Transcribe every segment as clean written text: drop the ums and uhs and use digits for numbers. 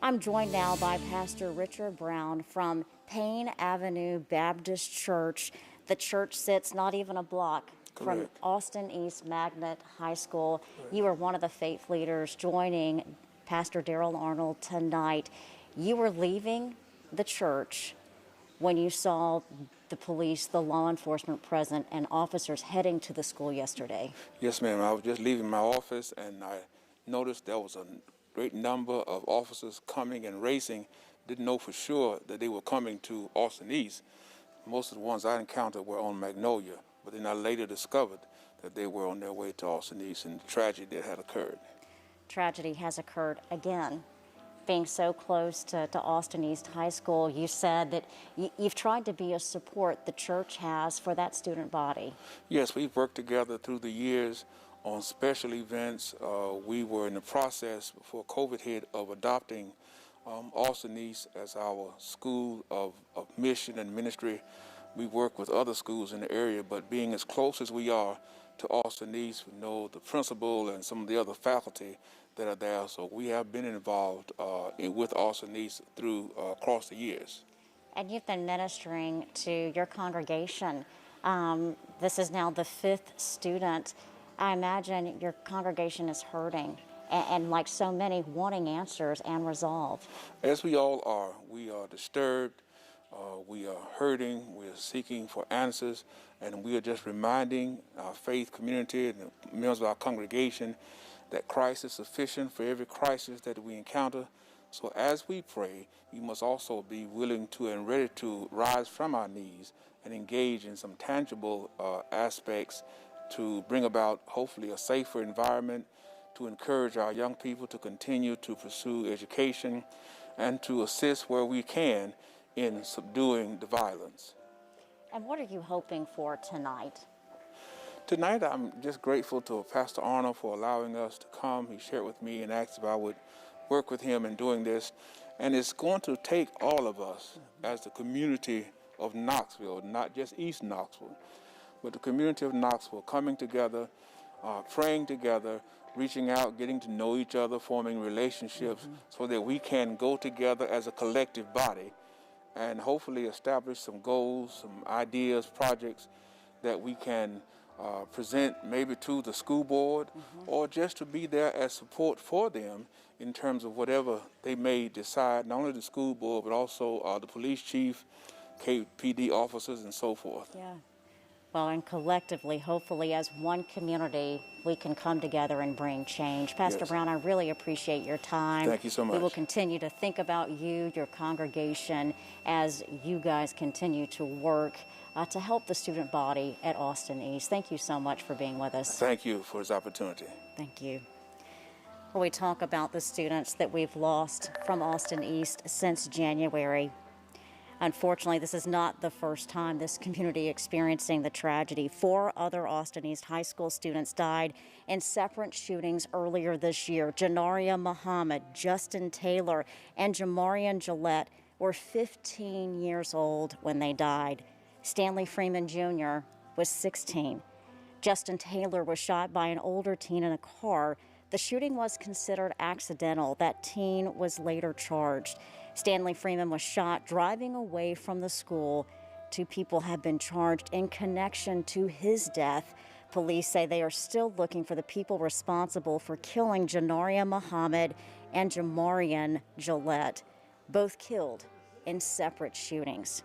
I'm joined now by Pastor Richard Brown from Payne Avenue Baptist Church. The church sits not even a block from Austin East Magnet High School. You are one of the faith leaders joining Pastor Daryl Arnold tonight. You were leaving the church when you saw the police, the law enforcement present, and officers heading to the school yesterday. Yes, ma'am. I was just leaving my office and I noticed there was a great number of officers coming and racing. Didn't know for sure that they were coming to Austin East. Most of the ones I encountered were on Magnolia, but then I later discovered that they were on their way to Austin East and the tragedy that had occurred. Tragedy has occurred again. Being so close to Austin East High School, you said that you've tried to be a support the church has for that student body. Yes, we've worked together through the years on special events. We were in the process before COVID hit of adopting Austin East as our school of mission and ministry. We work with other schools in the area, but being as close as we are to Austin East, we know the principal and some of the other faculty that are there, so we have been involved with Austin East through across the years. And you've been ministering to your congregation. This is now the 5th student. I imagine your congregation is hurting and like so many, wanting answers and resolve. As we all are, we are disturbed, we are hurting, we are seeking for answers, and we are just reminding our faith community and the members of our congregation that Christ is sufficient for every crisis that we encounter. So as we pray, we must also be willing to and ready to rise from our knees and engage in some tangible aspects to bring about, hopefully, a safer environment, to encourage our young people to continue to pursue education, and to assist where we can in subduing the violence. And what are you hoping for tonight? Tonight, I'm just grateful to Pastor Arnold for allowing us to come. He shared with me and asked if I would work with him in doing this. And it's going to take all of us as the community of Knoxville, not just East Knoxville, but the community of Knoxville coming together, praying together, reaching out, getting to know each other, forming relationships so that we can go together as a collective body and hopefully establish some goals, some ideas, projects that we can present maybe to the school board or just to be there as support for them in terms of whatever they may decide, not only the school board, but also the police chief, KPD officers, and so forth. Yeah. Well, and collectively, hopefully, as one community, we can come together and bring change. Pastor Brown, I really appreciate your time. Thank you so much. We will continue to think about you, your congregation, as you guys continue to work to help the student body at Austin East. Thank you so much for being with us. Thank you for this opportunity. Thank you. Well, we talk about the students that we've lost from Austin East since January. Unfortunately, this is not the first time this community experiencing the tragedy. 4 other Austin East High School students died in separate shootings earlier this year. Janaria Muhammad, Justin Taylor, and Jamarian Gillette were 15 years old when they died. Stanley Freeman Jr. was 16. Justin Taylor was shot by an older teen in a car. The shooting was considered accidental. That teen was later charged. Stanley Freeman was shot driving away from the school. 2 people have been charged in connection to his death. Police say they are still looking for the people responsible for killing Janaria Muhammad and Jamarian Gillette, both killed in separate shootings.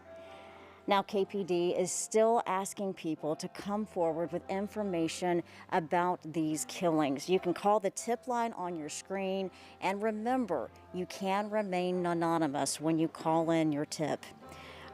Now, KPD is still asking people to come forward with information about these killings. You can call the tip line on your screen, and remember, you can remain anonymous when you call in your tip.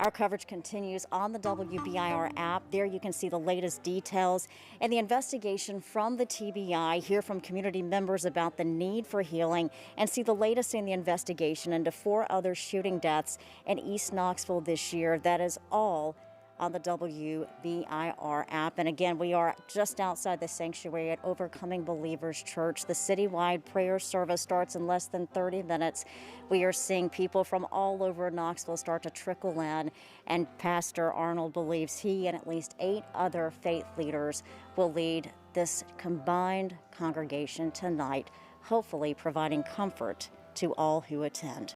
Our coverage continues on the WBIR app. There you can see the latest details and the investigation from the TBI, hear from community members about the need for healing, and see the latest in the investigation into 4 other shooting deaths in East Knoxville this year. That is all on the WBIR app. And again, we are just outside the sanctuary at Overcoming Believers Church. The citywide prayer service starts in less than 30 minutes. We are seeing people from all over Knoxville start to trickle in, and Pastor Arnold believes he and at least 8 other faith leaders will lead this combined congregation tonight, hopefully providing comfort to all who attend.